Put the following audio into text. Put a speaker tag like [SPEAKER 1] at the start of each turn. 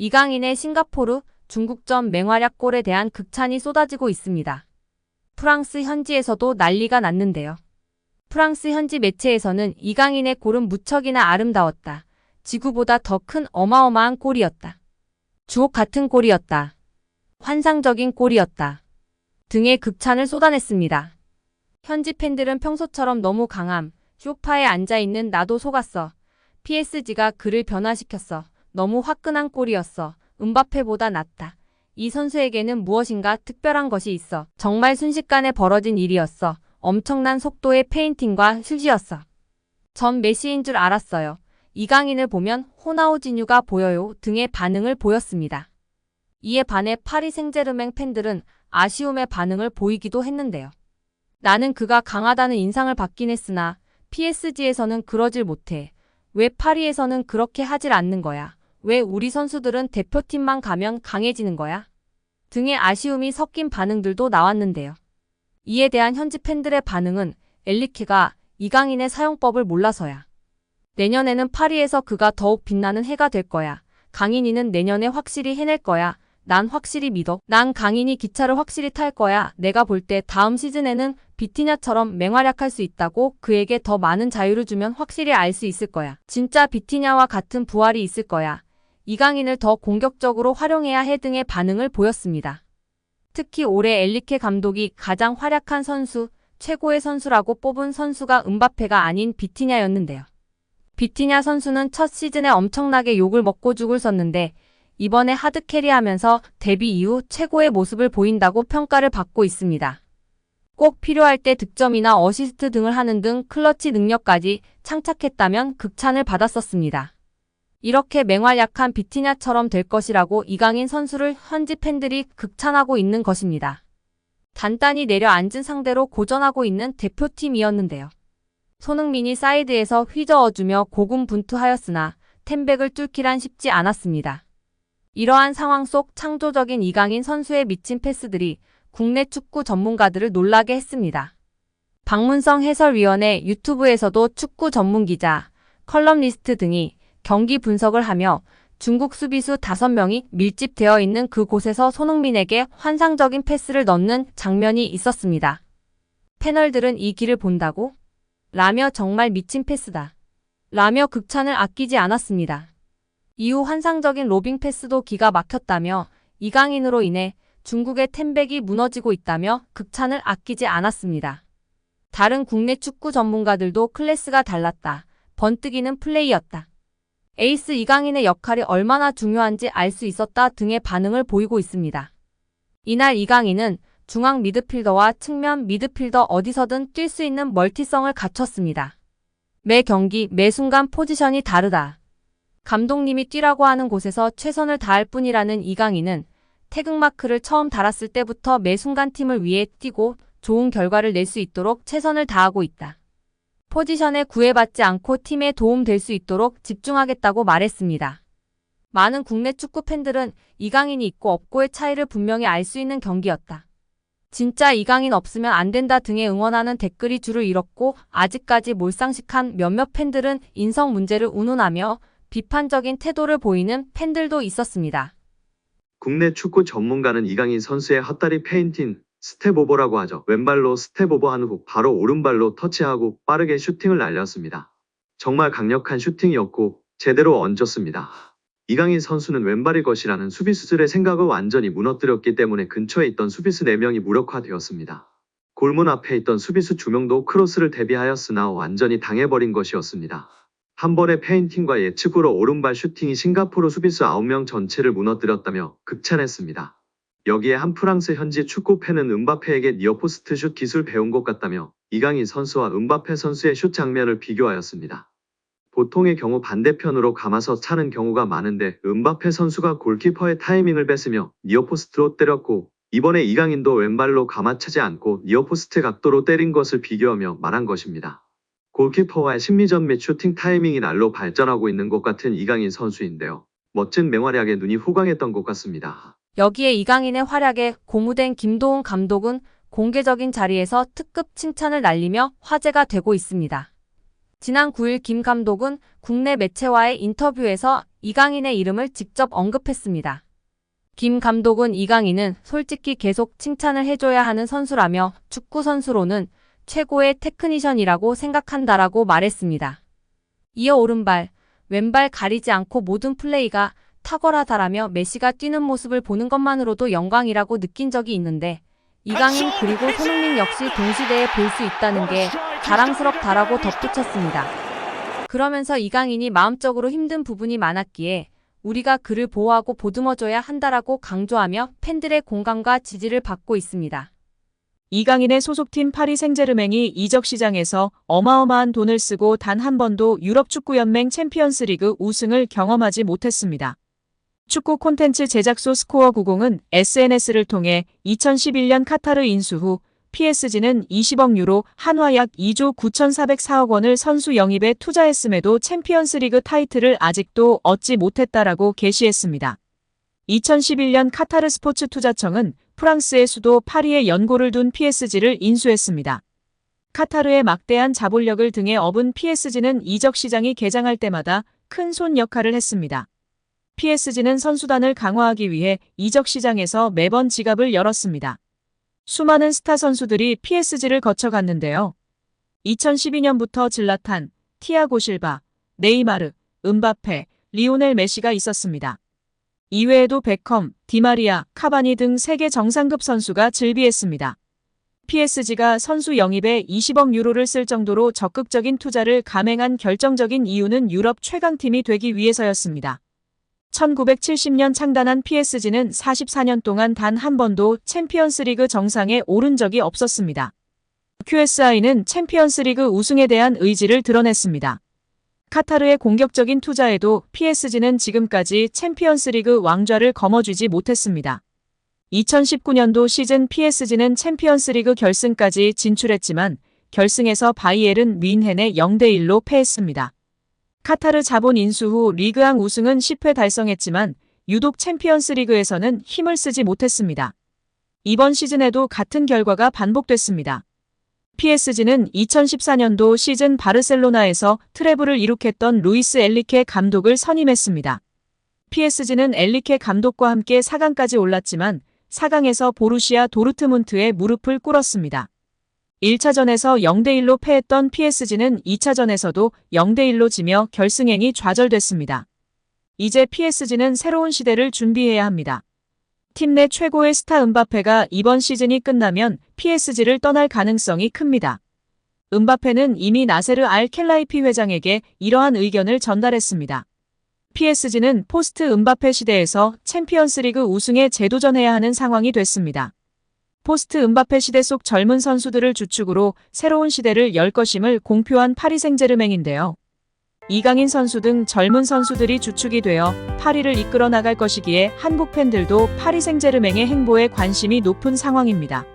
[SPEAKER 1] 이강인의 싱가포르, 중국전 맹활약 골에 대한 극찬이 쏟아지고 있습니다. 프랑스 현지에서도 난리가 났는데요. 프랑스 현지 매체에서는 이강인의 골은 무척이나 아름다웠다. 지구보다 더 큰 어마어마한 골이었다. 주옥 같은 골이었다. 환상적인 골이었다. 등의 극찬을 쏟아냈습니다. 현지 팬들은 평소처럼 너무 강함, 소파에 앉아있는 나도 속았어. PSG가 그를 변화시켰어. 너무 화끈한 골이었어. 음바페보다 낫다. 이 선수에게는 무엇인가 특별한 것이 있어. 정말 순식간에 벌어진 일이었어. 엄청난 속도의 페인팅과 슛이었어. 전 메시인 줄 알았어요. 이강인을 보면 호나우지뉴가 보여요 등의 반응을 보였습니다. 이에 반해 파리 생제르맹 팬들은 아쉬움의 반응을 보이기도 했는데요. 나는 그가 강하다는 인상을 받긴 했으나 PSG에서는 그러질 못해. 왜 파리에서는 그렇게 하질 않는 거야? 왜 우리 선수들은 대표팀만 가면 강해지는 거야? 등의 아쉬움이 섞인 반응들도 나왔는데요. 이에 대한 현지 팬들의 반응은 엘리케가 이강인의 사용법을 몰라서야. 내년에는 파리에서 그가 더욱 빛나는 해가 될 거야. 강인이는 내년에 확실히 해낼 거야. 난 확실히 믿어. 난 강인이 기차를 확실히 탈 거야. 내가 볼 때 다음 시즌에는 비티냐처럼 맹활약할 수 있다고 그에게 더 많은 자유를 주면 확실히 알 수 있을 거야. 진짜 비티냐와 같은 부활이 있을 거야. 이강인을 더 공격적으로 활용해야 해 등의 반응을 보였습니다. 특히 올해 엘리케 감독이 가장 활약한 선수, 최고의 선수라고 뽑은 선수가 음바페가 아닌 비티냐였는데요. 비티냐 선수는 첫 시즌에 엄청나게 욕을 먹고 죽을 썼는데 이번에 하드캐리하면서 데뷔 이후 최고의 모습을 보인다고 평가를 받고 있습니다. 꼭 필요할 때 득점이나 어시스트 등을 하는 등 클러치 능력까지 창착했다면 극찬을 받았었습니다. 이렇게 맹활약한 비티냐처럼 될 것이라고 이강인 선수를 현지 팬들이 극찬하고 있는 것입니다. 단단히 내려앉은 상대로 고전하고 있는 대표팀이었는데요. 손흥민이 사이드에서 휘저어주며 고군분투하였으나 텐백을 뚫기란 쉽지 않았습니다. 이러한 상황 속 창조적인 이강인 선수의 미친 패스들이 국내 축구 전문가들을 놀라게 했습니다. 박문성 해설위원의 유튜브에서도 축구 전문기자, 컬럼니스트 등이 경기 분석을 하며 중국 수비수 5명이 밀집되어 있는 그곳에서 손흥민에게 환상적인 패스를 넣는 장면이 있었습니다. 패널들은 이 길을 본다고? 라며 정말 미친 패스다. 라며 극찬을 아끼지 않았습니다. 이후 환상적인 로빙 패스도 기가 막혔다며 이강인으로 인해 중국의 텐백이 무너지고 있다며 극찬을 아끼지 않았습니다. 다른 국내 축구 전문가들도 클래스가 달랐다. 번뜩이는 플레이였다. 에이스 이강인의 역할이 얼마나 중요한지 알 수 있었다 등의 반응을 보이고 있습니다. 이날 이강인은 중앙 미드필더와 측면 미드필더 어디서든 뛸 수 있는 멀티성을 갖췄습니다. 매 경기, 매 순간 포지션이 다르다. 감독님이 뛰라고 하는 곳에서 최선을 다할 뿐이라는 이강인은 태극마크를 처음 달았을 때부터 매 순간 팀을 위해 뛰고 좋은 결과를 낼 수 있도록 최선을 다하고 있다. 포지션에 구애받지 않고 팀에 도움될 수 있도록 집중하겠다고 말했습니다. 많은 국내 축구 팬들은 이강인이 있고 없고의 차이를 분명히 알 수 있는 경기였다. 진짜 이강인 없으면 안 된다 등의 응원하는 댓글이 줄을 이뤘고 아직까지 몰상식한 몇몇 팬들은 인성 문제를 운운하며 비판적인 태도를 보이는 팬들도 있었습니다.
[SPEAKER 2] 국내 축구 전문가는 이강인 선수의 헛다리 페인팅, 스텝오버라고 하죠. 왼발로 스텝오버한 후 바로 오른발로 터치하고 빠르게 슈팅을 날렸습니다. 정말 강력한 슈팅이었고 제대로 얹었습니다. 이강인 선수는 왼발일 것이라는 수비수들의 생각을 완전히 무너뜨렸기 때문에 근처에 있던 수비수 4명이 무력화되었습니다. 골문 앞에 있던 수비수 2명도 크로스를 대비하였으나 완전히 당해버린 것이었습니다. 한 번의 페인팅과 예측으로 오른발 슈팅이 싱가포르 수비수 9명 전체를 무너뜨렸다며 극찬했습니다. 여기에 한 프랑스 현지 축구 팬은 음바페에게 니어포스트 슛 기술 배운 것 같다며 이강인 선수와 음바페 선수의 슛 장면을 비교하였습니다. 보통의 경우 반대편으로 감아서 차는 경우가 많은데 음바페 선수가 골키퍼의 타이밍을 뺏으며 니어포스트로 때렸고 이번에 이강인도 왼발로 감아차지 않고 니어포스트 각도로 때린 것을 비교하며 말한 것입니다. 골키퍼와의 심리전 및 슈팅 타이밍이 날로 발전하고 있는 것 같은 이강인 선수인데요. 멋진 맹활약에 눈이 호강했던 것 같습니다.
[SPEAKER 1] 여기에 이강인의 활약에 고무된 김도훈 감독은 공개적인 자리에서 특급 칭찬을 날리며 화제가 되고 있습니다. 지난 9일 김 감독은 국내 매체와의 인터뷰에서 이강인의 이름을 직접 언급했습니다. 김 감독은 이강인은 솔직히 계속 칭찬을 해줘야 하는 선수라며 축구 선수로는 최고의 테크니션이라고 생각한다라고 말했습니다. 이어 오른발, 왼발 가리지 않고 모든 플레이가 탁월하다라며 메시가 뛰는 모습을 보는 것만으로도 영광이라고 느낀 적이 있는데 이강인 그리고 손흥민 역시 동시대에 볼 수 있다는 게 자랑스럽다라고 덧붙였습니다. 그러면서 이강인이 마음적으로 힘든 부분이 많았기에 우리가 그를 보호하고 보듬어줘야 한다라고 강조하며 팬들의 공감과 지지를 받고 있습니다.
[SPEAKER 3] 이강인의 소속팀 파리 생제르맹이 이적 시장에서 어마어마한 돈을 쓰고 단 한 번도 유럽 축구연맹 챔피언스리그 우승을 경험하지 못했습니다. 축구 콘텐츠 제작소 스코어 90은 SNS를 통해 2011년 카타르 인수 후 PSG는 20억 유로 한화 약 2조 9,404억 원을 선수 영입에 투자했음에도 챔피언스리그 타이틀을 아직도 얻지 못했다라고 게시했습니다. 2011년 카타르 스포츠 투자청은 프랑스의 수도 파리에 연고를 둔 PSG를 인수했습니다. 카타르의 막대한 자본력을 등에 업은 PSG는 이적 시장이 개장할 때마다 큰 손 역할을 했습니다. PSG는 선수단을 강화하기 위해 이적 시장에서 매번 지갑을 열었습니다. 수많은 스타 선수들이 PSG를 거쳐갔는데요. 2012년부터 질라탄, 티아고 실바, 네이마르, 음바페, 리오넬 메시가 있었습니다. 이외에도 베컴, 디마리아, 카바니 등 세계 정상급 선수가 즐비했습니다. PSG가 선수 영입에 20억 유로를 쓸 정도로 적극적인 투자를 감행한 결정적인 이유는 유럽 최강팀이 되기 위해서였습니다. 1970년 창단한 PSG는 44년 동안 단 한 번도 챔피언스리그 정상에 오른 적이 없었습니다. QSI는 챔피언스리그 우승에 대한 의지를 드러냈습니다. 카타르의 공격적인 투자에도 PSG는 지금까지 챔피언스리그 왕좌를 거머쥐지 못했습니다. 2019년도 시즌 PSG는 챔피언스리그 결승까지 진출했지만 결승에서 바이에른 뮌헨에 0대1로 패했습니다. 카타르 자본 인수 후 리그왕 우승은 10회 달성했지만 유독 챔피언스리그에서는 힘을 쓰지 못했습니다. 이번 시즌에도 같은 결과가 반복됐습니다. PSG는 2014년도 시즌 바르셀로나에서 트래블을 이룩했던 루이스 엔리케 감독을 선임했습니다. PSG는 엔리케 감독과 함께 4강까지 올랐지만 4강에서 보루시아 도르트문트에 무릎을 꿇었습니다. 1차전에서 0대1로 패했던 PSG는 2차전에서도 0대1로 지며 결승행이 좌절됐습니다. 이제 PSG는 새로운 시대를 준비해야 합니다. 팀 내 최고의 스타 음바페가 이번 시즌이 끝나면 PSG를 떠날 가능성이 큽니다. 음바페는 이미 나세르 알 켈라이피 회장에게 이러한 의견을 전달했습니다. PSG는 포스트 음바페 시대에서 챔피언스리그 우승에 재도전해야 하는 상황이 됐습니다. 포스트 음바페 시대 속 젊은 선수들을 주축으로 새로운 시대를 열 것임을 공표한 파리 생제르맹인데요. 이강인 선수 등 젊은 선수들이 주축이 되어 파리를 이끌어 나갈 것이기에 한국 팬들도 파리 생제르맹의 행보에 관심이 높은 상황입니다.